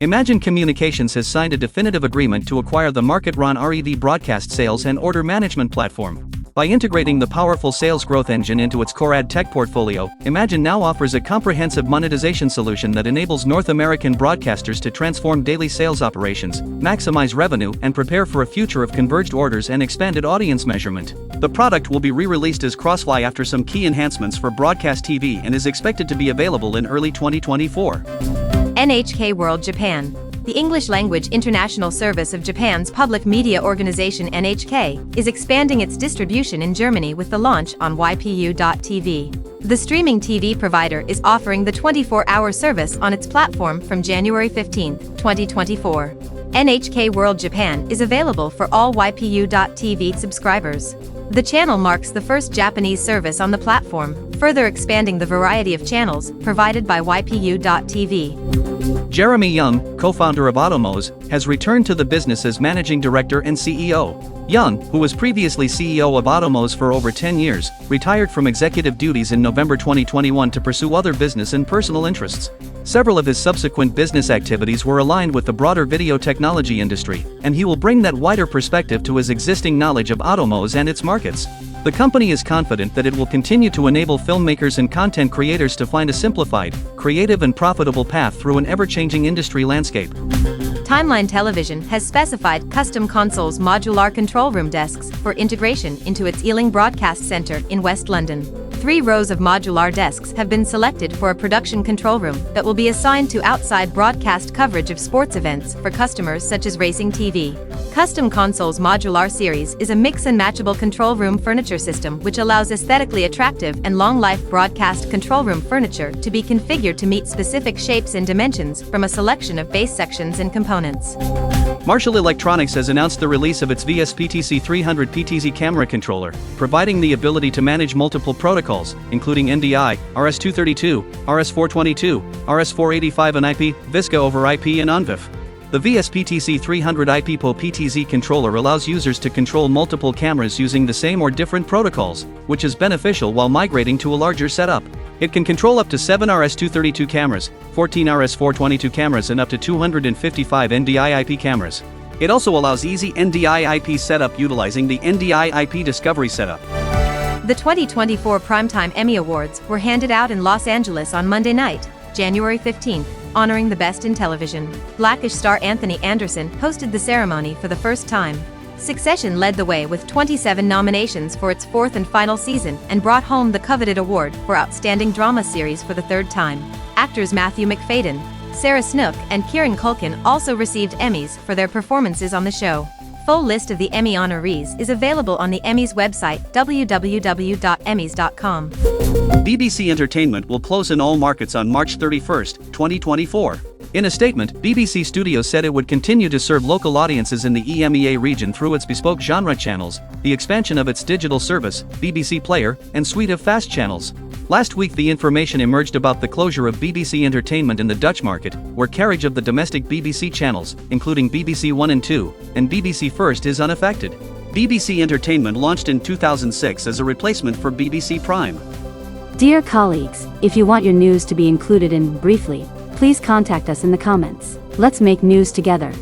Imagine Communications has signed a definitive agreement to acquire the market-run RED broadcast sales and order management platform. By integrating the powerful sales growth engine into its core ad tech portfolio, Imagine now offers a comprehensive monetization solution that enables North American broadcasters to transform daily sales operations, maximize revenue, and prepare for a future of converged orders and expanded audience measurement. The product will be re-released as Crossfly after some key enhancements for broadcast TV and is expected to be available in early 2024. NHK World Japan. The English-language international service of Japan's public media organization NHK is expanding its distribution in Germany with the launch on YPU.TV. The streaming TV provider is offering the 24-hour service on its platform from January 15, 2024. NHK World Japan is available for all YPU.TV subscribers. The channel marks the first Japanese service on the platform, further expanding the variety of channels provided by YPU.TV. Jeromy Young, co-founder of Atomos, has returned to the business as managing director and CEO. Young, who was previously CEO of Atomos for over 10 years, retired from executive duties in November 2021 to pursue other business and personal interests. Several of his subsequent business activities were aligned with the broader video technology industry, and he will bring that wider perspective to his existing knowledge of Atomos and its markets. The company is confident that it will continue to enable filmmakers and content creators to find a simplified, creative and profitable path through an ever-changing industry landscape. Timeline Television has specified custom consoles modular control room desks for integration into its Ealing Broadcast Centre in West London. 3 rows of modular desks have been selected for a production control room that will be assigned to outside broadcast coverage of sports events for customers such as Racing TV. Custom Consoles Modular Series is a mix and matchable control room furniture system which allows aesthetically attractive and long-life broadcast control room furniture to be configured to meet specific shapes and dimensions from a selection of base sections and components. Marshall Electronics has announced the release of its VSPTC 300 PTZ camera controller, providing the ability to manage multiple protocols, including NDI, RS-232, RS-422, RS-485 and IP, VSCA over IP and ONVIF. The VSPTC 300 IPPO PTZ controller allows users to control multiple cameras using the same or different protocols, which is beneficial while migrating to a larger setup. It can control up to 7 RS-232 cameras, 14 RS-422 cameras and up to 255 NDI IP cameras. It also allows easy NDI IP setup utilizing the NDI IP Discovery setup. The 2024 Primetime Emmy Awards were handed out in Los Angeles on Monday night, January 15th, honoring the best in television. Blackish star Anthony Anderson hosted the ceremony for the first time. Succession led the way with 27 nominations for its 4th and final season and brought home the coveted award for Outstanding Drama Series for the 3rd time. Actors Matthew Macfadyen, Sarah Snook and Kieran Culkin also received Emmys for their performances on the show. Full list of the Emmy honorees is available on the Emmys website www.emmys.com. BBC Entertainment will close in all markets on March 31, 2024. In a statement, BBC Studios said it would continue to serve local audiences in the EMEA region through its bespoke genre channels, the expansion of its digital service, BBC Player, and suite of fast channels. Last week the information emerged about the closure of BBC Entertainment in the Dutch market, where carriage of the domestic BBC channels, including BBC One and Two, and BBC First is unaffected. BBC Entertainment launched in 2006 as a replacement for BBC Prime. Dear colleagues, if you want your news to be included in Briefly, please contact us in the comments. Let's make news together.